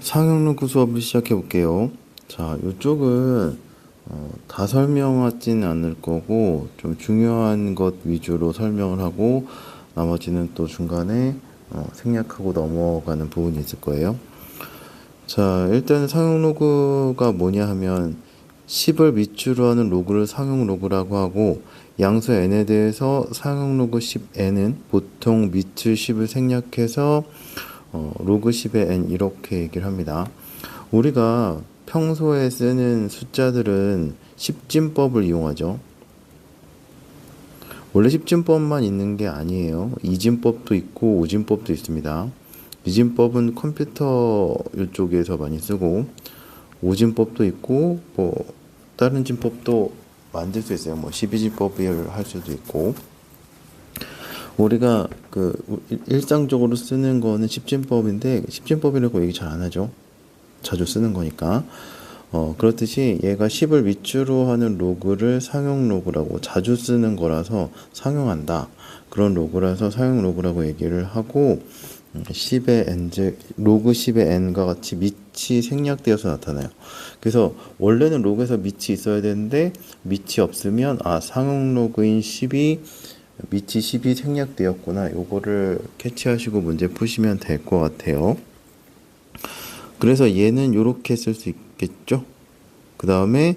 상용로그 수업을 시작해 볼게요. 자, 이쪽은 다 설명하지는 않을 거고 좀 중요한 것 위주로 설명을 하고 나머지는 또 중간에 생략하고 넘어가는 부분이 있을 거예요. 자, 일단 상용로그가 뭐냐 하면 10을 밑줄로 하는 로그를 상용로그라고 하고 양수 n에 대해서 상용로그 10n은 보통 밑줄 10을 생략해서 로그 10의 n 이렇게 얘기를 합니다. 우리가 평소에 쓰는 숫자들은 십진법을 이용하죠. 원래 십진법만 있는 게 아니에요. 이진법도 있고 오진법도 있습니다. 이진법은 컴퓨터 이쪽에서 많이 쓰고 오진법도 있고 뭐 다른 진법도 만들 수 있어요. 뭐 12진법을 할 수도 있고 우리가 일상적으로 쓰는 거는 십진법인데 십진법이라고 얘기 잘 안 하죠. 자주 쓰는 거니까. 그렇듯이 얘가 10을 밑줄로 하는 로그를 상용 로그라고 자주 쓰는 거라서 상용한다. 그런 로그라서 상용 로그라고 얘기를 하고 10의 n, 로그 10의 n과 같이 밑이 생략되어서 나타나요. 그래서 원래는 로그에서 밑이 있어야 되는데 밑이 없으면 상용 로그인 10이 밑이 10이 생략되었구나. 요거를 캐치하시고 문제 푸시면 될 것 같아요. 그래서 얘는 요렇게 쓸 수 있겠죠. 그 다음에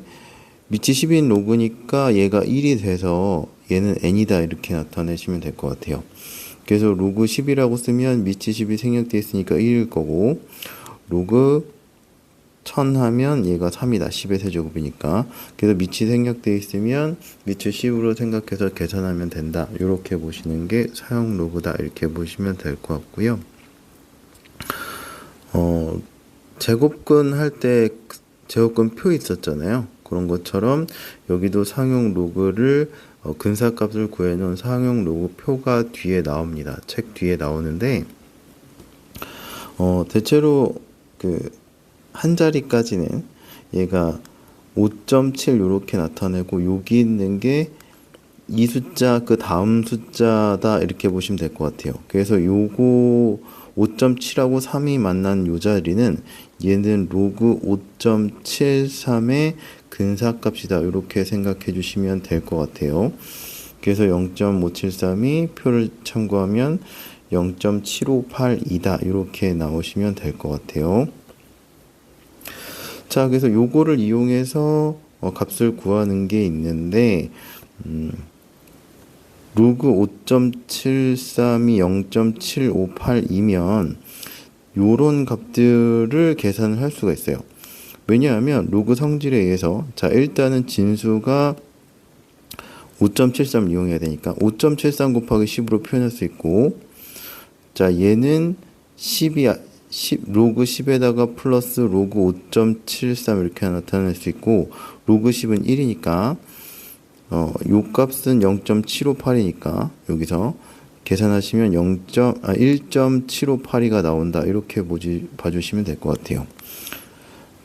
밑이 10인 로그니까 얘가 1이 돼서 얘는 n이다 이렇게 나타내시면 될 것 같아요. 그래서 로그 10이라고 쓰면 밑이 10이 생략되어 있으니까 1일 거고 로그 1000 하면 얘가 3이다. 10의 세제곱이니까. 그래서 밑이 생략되어 있으면 밑을 10으로 생각해서 계산하면 된다. 이렇게 보시는 게 사용 로그다. 이렇게 보시면 될 것 같고요. 제곱근 할 때 제곱근 표 있었잖아요. 그런 것처럼 여기도 상용 로그를 근사값을 구해놓은 상용 로그 표가 뒤에 나옵니다. 책 뒤에 나오는데 대체로 한 자리까지는 얘가 5.7 이렇게 나타내고 여기 있는 게 이 숫자 그 다음 숫자다 이렇게 보시면 될 것 같아요. 그래서 요거 5.7하고 3이 만난 요 자리는 얘는 로그 5.73의 근사값이다 이렇게 생각해 주시면 될 것 같아요. 그래서 0.573이 표를 참고하면 0.7582다 이렇게 나오시면 될 것 같아요. 자, 그래서 요거를 이용해서 값을 구하는 게 있는데 로그 5.73이 0.758이면 요런 값들을 계산을 할 수가 있어요. 왜냐하면 로그 성질에 의해서 자 일단은 진수가 5.73 이용해야 되니까 5.73 곱하기 10으로 표현할 수 있고 자 얘는 10이 로그 10에다가 플러스 로그 5.73 이렇게 나타낼 수 있고 로그 10은 1이니까 요 값은 0.758이니까 여기서 계산하시면 1.758이가 나온다. 이렇게 봐주시면 될 것 같아요.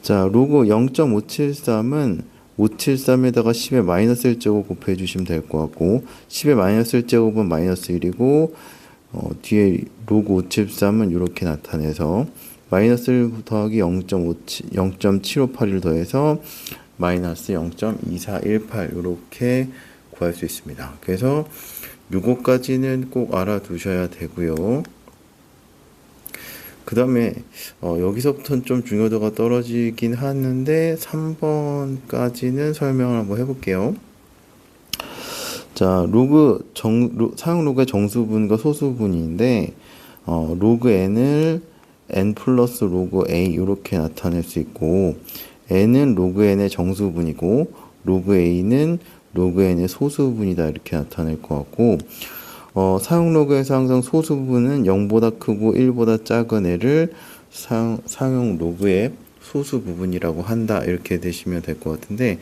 자, 로그 0.573은 573에다가 10의 마이너스 1제곱 곱해 주시면 될 것 같고 10의 마이너스 1제곱은 마이너스 1이고 뒤에 로그 573은 이렇게 나타내서 마이너스 1 더하기 0.758을 더해서 마이너스 0.2418 이렇게 구할 수 있습니다. 그래서 요거까지는 꼭 알아두셔야 되고요. 그 다음에 여기서부터는 좀 중요도가 떨어지긴 하는데 3번까지는 설명을 한번 해볼게요. 자, 사용 로그의 정수분과 소수분인데 로그 n을 n 플러스 로그 a 이렇게 나타낼 수 있고 n은 로그 n의 정수분이고 로그 a는 로그 n의 소수분이다 이렇게 나타낼 것 같고 사용 로그에서 항상 소수분은 0보다 크고 1보다 작은 애를 사용 로그의 소수 부분이라고 한다 이렇게 되시면 될 것 같은데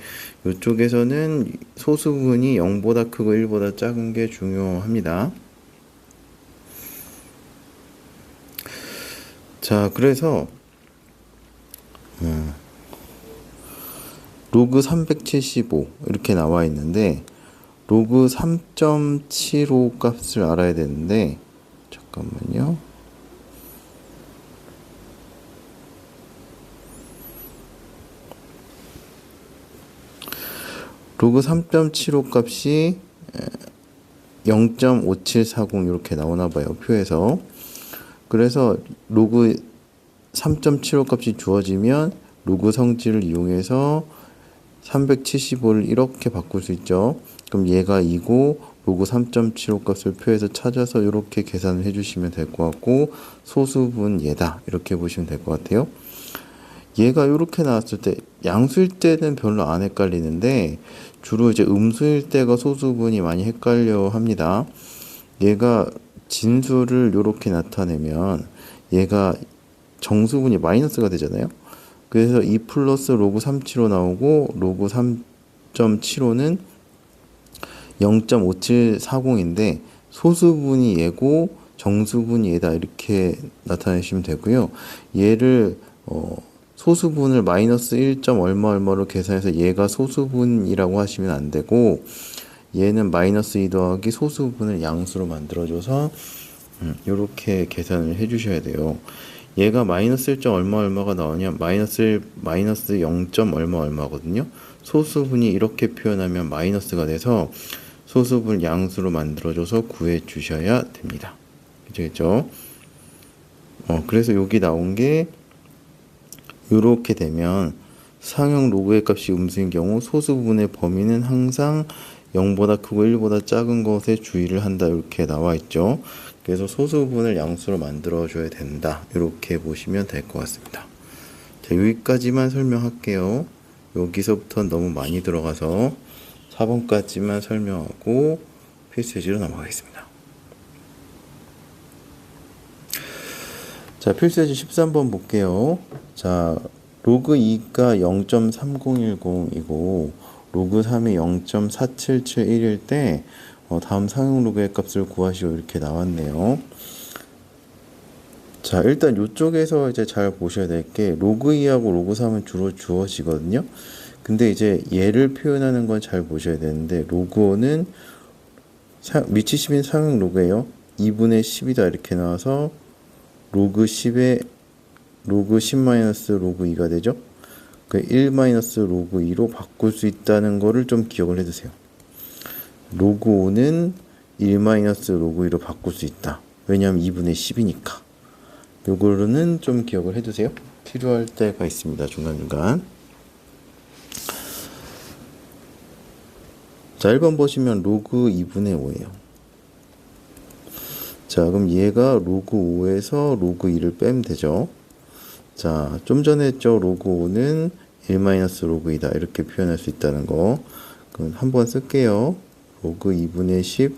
이쪽에서는 소수분이 0보다 크고 1보다 작은 게 중요합니다. 자, 그래서 로그 375 이렇게 나와 있는데 로그 3.75 값을 알아야 되는데 잠깐만요. 로그 3.75 값이 0.5740 이렇게 나오나 봐요, 표에서. 그래서 로그 3.75 값이 주어지면 로그 성질을 이용해서 375를 이렇게 바꿀 수 있죠. 그럼 얘가 2고 로그 3.75 값을 표에서 찾아서 이렇게 계산을 해주시면 될 것 같고, 소수분 얘다 이렇게 보시면 될 것 같아요. 얘가 이렇게 나왔을 때 양수일 때는 별로 안 헷갈리는데 주로 이제 음수일 때가 소수분이 많이 헷갈려 합니다. 얘가 진수를 이렇게 나타내면 얘가 정수분이 마이너스가 되잖아요. 그래서 2 플러스 로그 375 나오고 로그 3.75는 0.5740인데 소수분이 얘고 정수분이 얘다 이렇게 나타내시면 되고요. 얘를 소수분을 마이너스 1. 얼마 얼마로 계산해서 얘가 소수분이라고 하시면 안 되고, 얘는 마이너스 2 더하기 소수분을 양수로 만들어줘서 이렇게 계산을 해주셔야 돼요. 얘가 마이너스 1. 얼마 얼마가 나오냐, 마이너스 0. 얼마 얼마거든요. 소수분이 이렇게 표현하면 마이너스가 돼서 소수분 양수로 만들어줘서 구해 주셔야 됩니다. 그죠? 그래서 여기 나온 게 이렇게 되면 상형 로그의 값이 음수인 경우 소수분의 범위는 항상 0보다 크고 1보다 작은 것에 주의를 한다 이렇게 나와 있죠. 그래서 소수분을 양수로 만들어 줘야 된다 이렇게 보시면 될 것 같습니다. 자, 여기까지만 설명할게요. 여기서부터 너무 많이 들어가서 4번까지만 설명하고 필수예제로 넘어가겠습니다. 자, 필수예제 13번 볼게요. 자, 로그 2가 0.3010이고 로그 3이 0.4771일 때 다음 상용 로그의 값을 구하시오 이렇게 나왔네요. 자, 일단 이쪽에서 이제 잘 보셔야 될 게 로그 2하고 로그 3은 주로 주어지거든요. 근데 이제 얘를 표현하는 건 잘 보셔야 되는데 로그 5는 밑이 10인 상용 로그예요. 2분의 10이다 이렇게 나와서 로그 10에 로그 10 마이너스 로그 2가 되죠. 그 1 마이너스 로그 2로 바꿀 수 있다는 거를 좀 기억을 해두세요. 로그 5는 1 마이너스 로그 2로 바꿀 수 있다. 왜냐하면 2분의 10이니까. 요거는 좀 기억을 해두세요. 필요할 때가 있습니다. 중간중간. 자, 1번 보시면 로그 2분의 5예요. 자, 그럼 얘가 로그 5에서 로그 2를 빼면 되죠. 자, 좀 전에 했죠. 로그 5는 1 마이너스 로그 2다 이렇게 표현할 수 있다는 거. 그럼 한번 쓸게요. 로그 2분의 10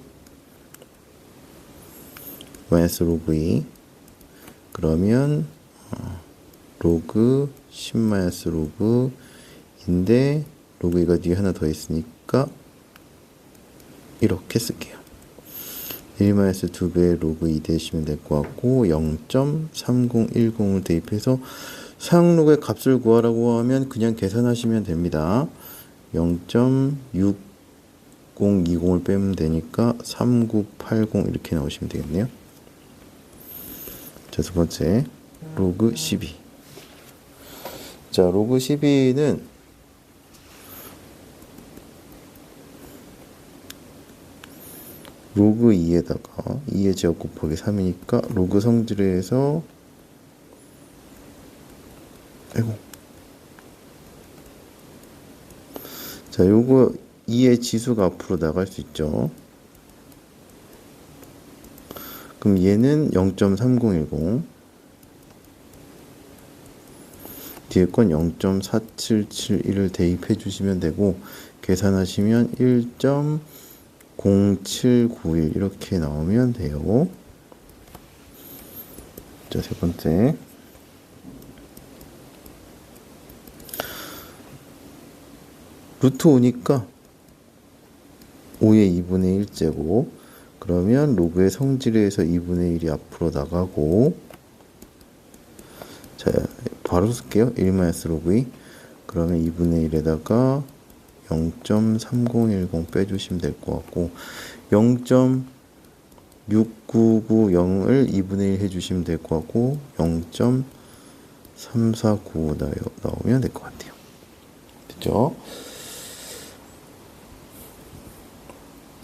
마이너스 로그 2. 그러면 로그 10 마이너스 로그인데 로그 2가 뒤에 하나 더 있으니까 이렇게 쓸게요. 1 마이너스 2배의 로그 2 대시면 될 것 같고 0.3010을 대입해서 상용 로그의 값을 구하라고 하면 그냥 계산하시면 됩니다. 0.6020을 빼면 되니까 3980 이렇게 나오시면 되겠네요. 자, 두 번째 로그 12. 자, 로그 12는 로그 2에다가 2의 제곱 곱하기 3이니까 로그 성질에서 자, 요거 2의 지수가 앞으로 나갈 수 있죠. 그럼 얘는 0.3010 뒤에 건 0.4771을 대입해 주시면 되고 계산하시면 1.0791 이렇게 나오면 돼요. 자, 세 번째 루트 5니까 5의 2분의 1제곱 그러면 로그의 성질에서 2분의 1이 앞으로 나가고 자, 바로 쓸게요. 1 마이너스 로그 2 그러면 2분의 1에다가 0.3010 빼주시면 될 것 같고 0.6990을 2분의 1 해주시면 될 것 같고 0.3495 나오면 될 것 같아요. 됐죠?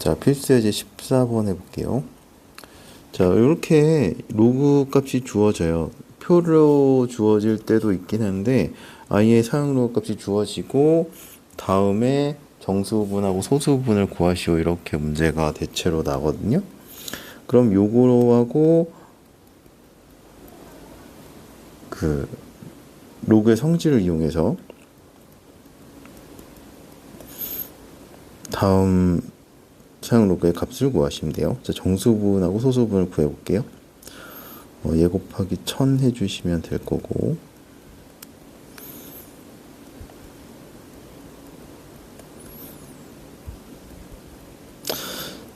자, 필수 예제 14번 해볼게요. 자, 이렇게 로그 값이 주어져요. 표로 주어질 때도 있긴 한데 아예 사용 로그 값이 주어지고 다음에 정수분하고 소수분을 구하시오, 이렇게 문제가 대체로 나거든요. 그럼 요거하고 그 로그의 성질을 이용해서 다음 사용 로그의 값을 구하시면 돼요. 자, 정수분하고 소수분을 구해볼게요. 얘 곱하기 1000 해주시면 될 거고,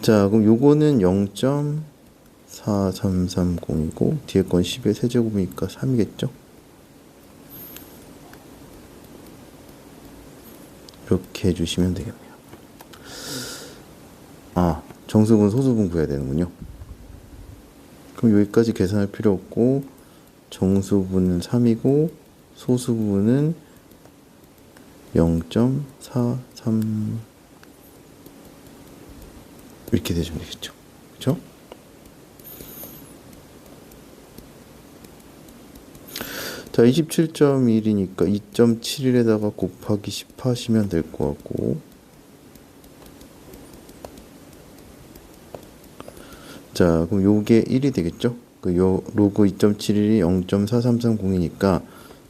자, 그럼 요거는 0.4330이고 뒤에 건 10의 세제곱이니까 3이겠죠? 이렇게 해주시면 되겠네요. 아, 정수분 소수분 구해야 되는군요. 그럼 여기까지 계산할 필요 없고 정수분은 3이고 소수분은 0.43 이렇게 되시면 되겠죠. 그렇죠? 자, 27.1이니까 2.71에다가 곱하기 10 하시면 될 것 같고, 자, 그럼 요게 1이 되겠죠? 요 로그 2.71이 0.4330이니까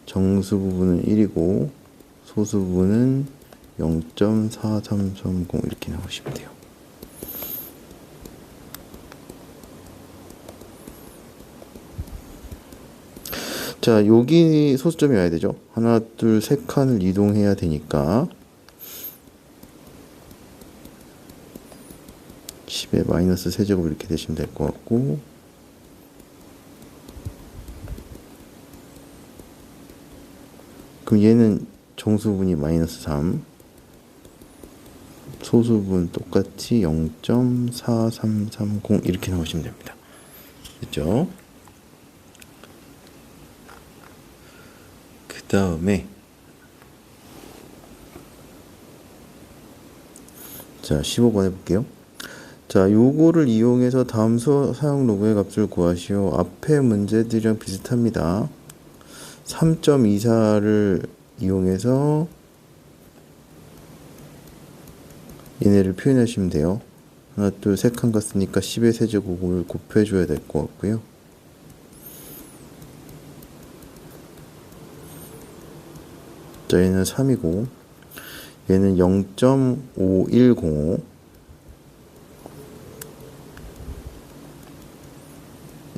정수 부분은 1이고 소수 부분은 0.4330 이렇게 나오시면 돼요. 자, 여기 소수점이 와야 되죠. 하나, 둘, 세 칸을 이동해야 되니까 10의 마이너스 세제곱 이렇게 되시면 될 것 같고, 그럼 얘는 정수분이 마이너스 3, 소수분 똑같이 0.4330 이렇게 나오시면 됩니다. 됐죠? 그 다음에 자, 15번 해볼게요. 자, 요거를 이용해서 다음 사용 로그의 값을 구하시오. 앞에 문제들이랑 비슷합니다. 3.24를 이용해서 얘네를 표현하시면 돼요. 하나, 둘, 세 칸 갔으니까 10의 세제곱을 곱해줘야 될 것 같고요. 자, 얘는 3이고 얘는 0.5105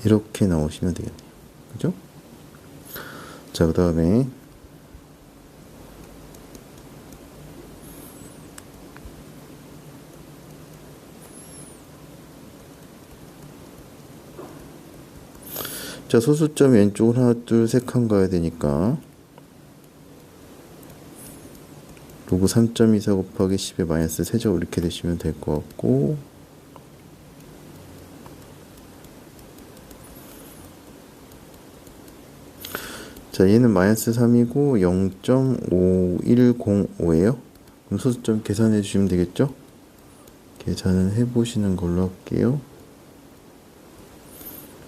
이렇게 나오시면 되겠네요. 그죠? 자, 그 다음에 자, 소수점 왼쪽으로 하나, 둘, 세 칸 가야 되니까 로그 3.24 곱하기 10의 마이너스 세제곱 이렇게 되시면 될 것 같고, 자, 얘는 마이너스 3이고 0.5105예요. 그럼 소수점 계산해 주시면 되겠죠? 계산을 해 보시는 걸로 할게요.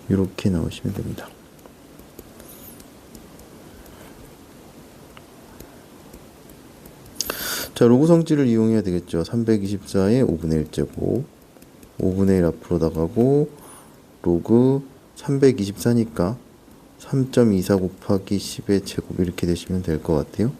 이렇게 나오시면 됩니다. 자, 로그 성질을 이용해야 되겠죠. 324의 5분의 1제곱, 5분의 1 앞으로 나가고 로그 324니까 3.24 곱하기 10의 제곱 이렇게 되시면 될 것 같아요.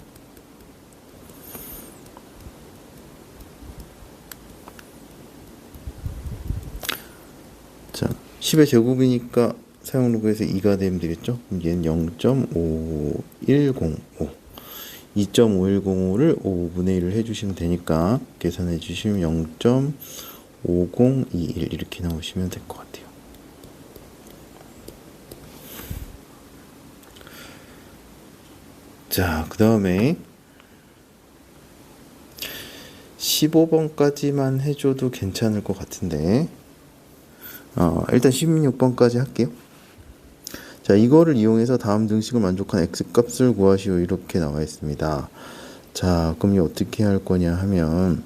자, 10의 제곱이니까 사용 로그에서 2가 되면 되겠죠. 그럼 얘는 0.5105, 2.5105를 5분의 1을 해주시면 되니까 계산해 주시면 0.5021 이렇게 나오시면 될 것 같아요. 자, 그 다음에 15번까지만 해줘도 괜찮을 것 같은데, 일단 16번까지 할게요. 자, 이거를 이용해서 다음 등식을 만족한 x값을 구하시오, 이렇게 나와 있습니다. 자, 그럼 이 어떻게 할 거냐 하면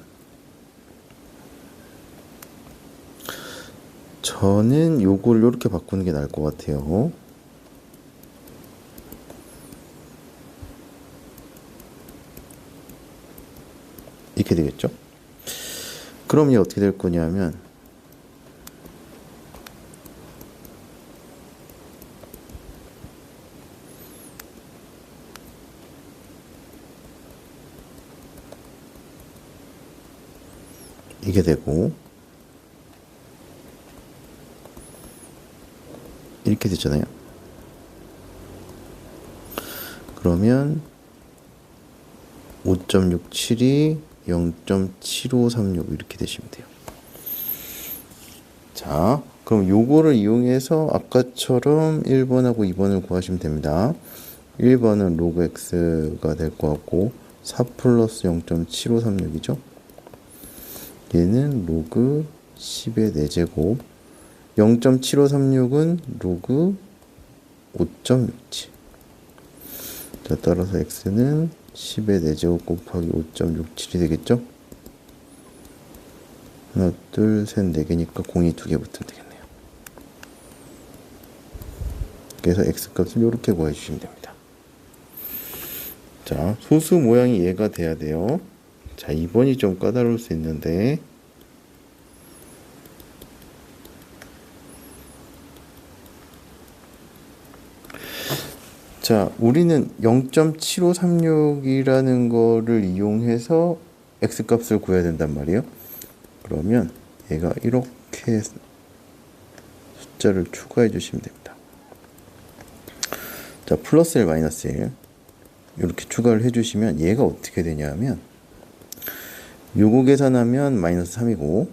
저는 요걸 이렇게 바꾸는 게 나을 것 같아요. 이렇게 되겠죠? 그럼 이게 어떻게 될 거냐면 이게 되고 이렇게 되잖아요. 그러면 5.67이 0.7536 이렇게 되시면 돼요. 자, 그럼 요거를 이용해서 아까처럼 1번하고 2번을 구하시면 됩니다. 1번은 로그 x가 될 것 같고 4 플러스 0.7536이죠. 얘는 로그 10의 4제곱 0.7536은 로그 5.67. 자, 따라서 x는 10의 4제곱 곱하기 5.67이 되겠죠? 하나, 둘, 셋, 4개니까 공이 2개 붙으면 되겠네요. 그래서 x값을 이렇게 구해주시면 됩니다. 자, 소수 모양이 얘가 돼야 돼요. 자, 2번이 좀 까다로울 수 있는데 자, 우리는 0.7536이라는 거를 이용해서 x값을 구해야 된단 말이에요. 그러면 얘가 이렇게 숫자를 추가해 주시면 됩니다. 자, 플러스 1, 마이너스 1 이렇게 추가를 해 주시면 얘가 어떻게 되냐면 요거 계산하면 마이너스 3이고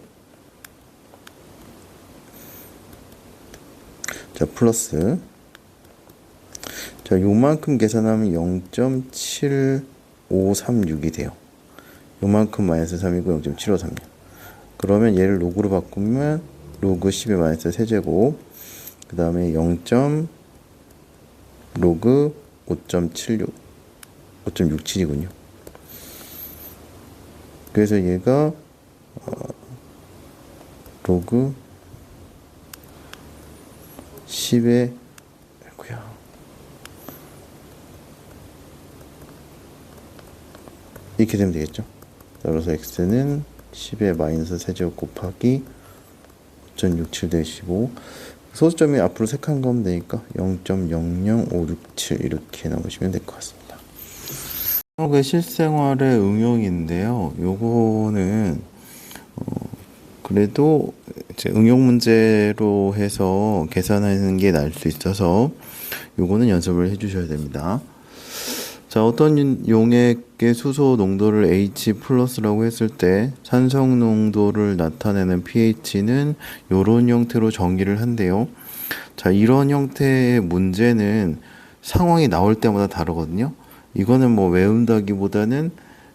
자, 플러스 자, 요만큼 계산하면 0.7536이 돼요. 요만큼 마이너스 3이고 0.7536. 그러면 얘를 로그로 바꾸면 로그 10의 마이너스 세제곱 그 다음에 0. 로그 5.76 5.67이군요. 그래서 얘가 로그 10의 이렇게 되면 되겠죠. 따라서 x는 10의 마이너스 세제곱 곱하기 5.67 대시고 소수점이 앞으로 3칸 가면 되니까 0.00567 이렇게 넣으시면 될 것 같습니다. 의 실생활의 응용인데요. 요거는 그래도 이제 응용 문제로 해서 계산하는 게 나을 수 있어서 요거는 연습을 해 주셔야 됩니다. 자, 어떤 용액의 수소 농도를 H 플러스라고 했을 때 산성 농도를 나타내는 pH는 이런 형태로 정의를 한대요. 자, 이런 형태의 문제는 상황이 나올 때마다 다르거든요. 이거는 뭐 외운다기보다는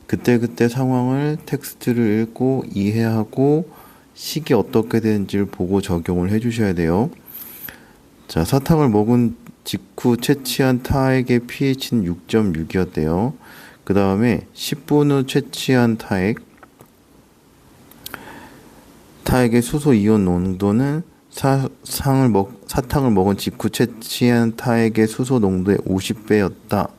그때그때 상황을 텍스트를 읽고 이해하고 식이 어떻게 되는지를 보고 적용을 해 주셔야 돼요. 자, 사탕을 먹은 직후 채취한 타액의 pH는 6.6이었대요. 그 다음에 10분 후 채취한 타액의 수소 이온 농도는 사탕을 먹은 직후 채취한 타액의 수소 농도의 50배였다.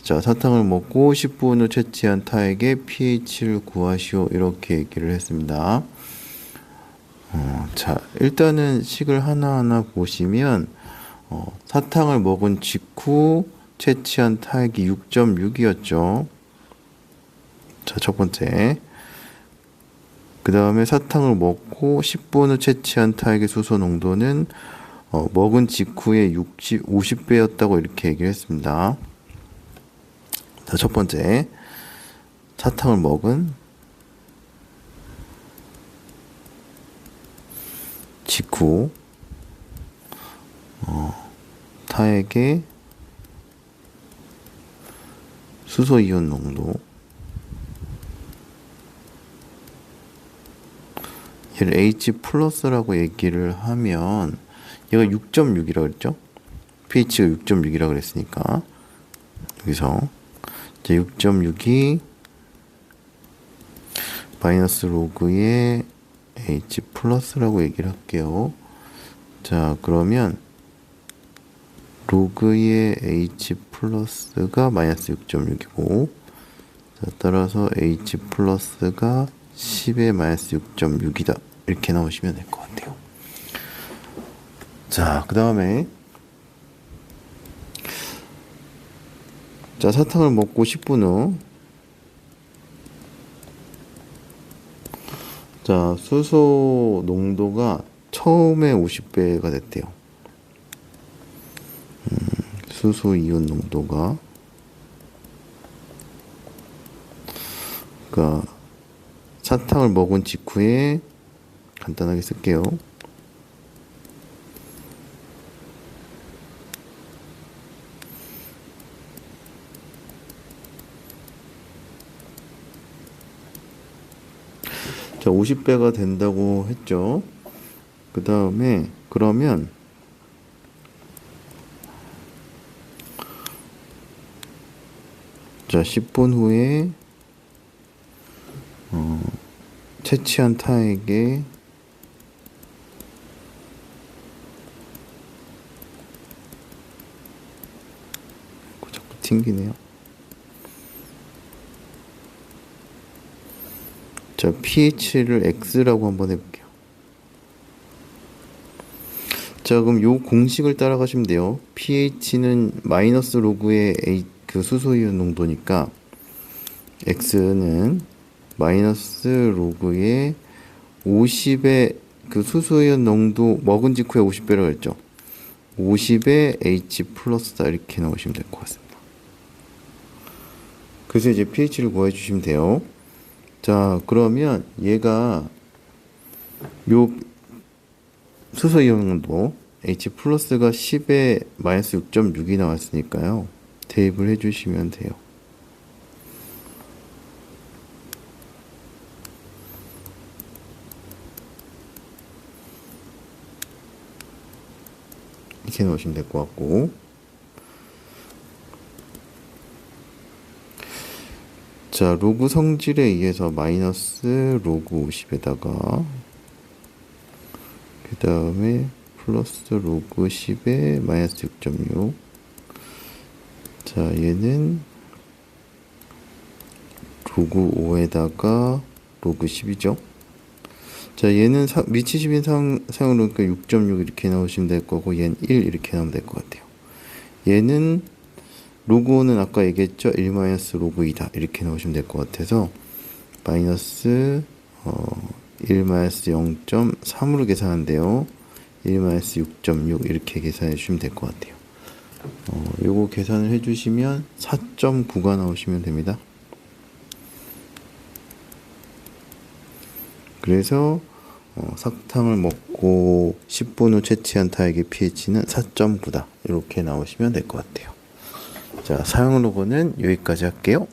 자, 사탕을 먹고 10분 후 채취한 타액의 pH를 구하시오. 이렇게 얘기를 했습니다. 자, 일단은 식을 하나하나 보시면 사탕을 먹은 직후 채취한 타액이 6.6이었죠. 자, 첫 번째. 그 다음에 사탕을 먹고 10분 후 채취한 타액의 수소 농도는 먹은 직후에 50배였다고 이렇게 얘기를 했습니다. 자, 첫 번째. 사탕을 먹은 직후 타액의 수소이온 농도 얘를 H 플러스라고 얘기를 하면 얘가 6.6이라고 그랬죠? pH가 6.6이라고 그랬으니까 여기서 이제 6.6이 마이너스 로그의 H 플러스라고 얘기를 할게요. 자, 그러면 로그의 H 플러스가 마이너스 6.6이고, 자, 따라서 H 플러스가 10의 마이너스 6.6이다. 이렇게 나오시면 될 것 같아요. 자, 그 다음에 자, 사탕을 먹고 10분 후, 자, 수소 농도가 처음에 50배가 됐대요. 수소 이온 농도가, 그러니까 사탕을 먹은 직후에, 간단하게 쓸게요. 자, 50배가 된다고 했죠. 그 다음에 그러면 자, 10분 후에 채취한 타액에 자꾸 튕기네요. 자, pH를 X라고 한번 해볼게요. 자, 그럼 요 공식을 따라가시면 돼요. pH는 마이너스 로그의 그 수소이온 농도니까 X는 마이너스 로그의 50의 그 수소이온 농도 먹은 직후에 50배라고 했죠. 50의 H 플러스다. 이렇게 나오시면 될 것 같습니다. 그래서 이제 pH를 구해 주시면 돼요. 자, 그러면 얘가 요 수소이온 농도 H 플러스가 10에 마이너스 6.6이 나왔으니까요. 대입을 해주시면 돼요. 이렇게 넣으시면 될 것 같고, 자, 로그 성질에 의해서 마이너스 로그 50에다가 그 다음에 플러스 로그 10에 마이너스 6.6. 자, 얘는 로그 5에다가 로그 10이죠. 자, 얘는 미치십인 사용으로 6.6 이렇게 나오시면 될 거고, 얘는 1 이렇게 나오면 될 것 같아요. 얘는 로그 5는 아까 얘기했죠. 1 마이너스 로그 2다. 이렇게 나오시면 될 것 같아서 마이너스 1 마이너스 0.3으로 계산한대요. 1 마이너스 6.6 이렇게 계산해 주시면 될 것 같아요. 요거 계산을 해 주시면 4.9가 나오시면 됩니다. 그래서 사탕을 먹고 10분 후 채취한 타액의 pH는 4.9다. 이렇게 나오시면 될 것 같아요. 자, 사용 로그는 여기까지 할게요.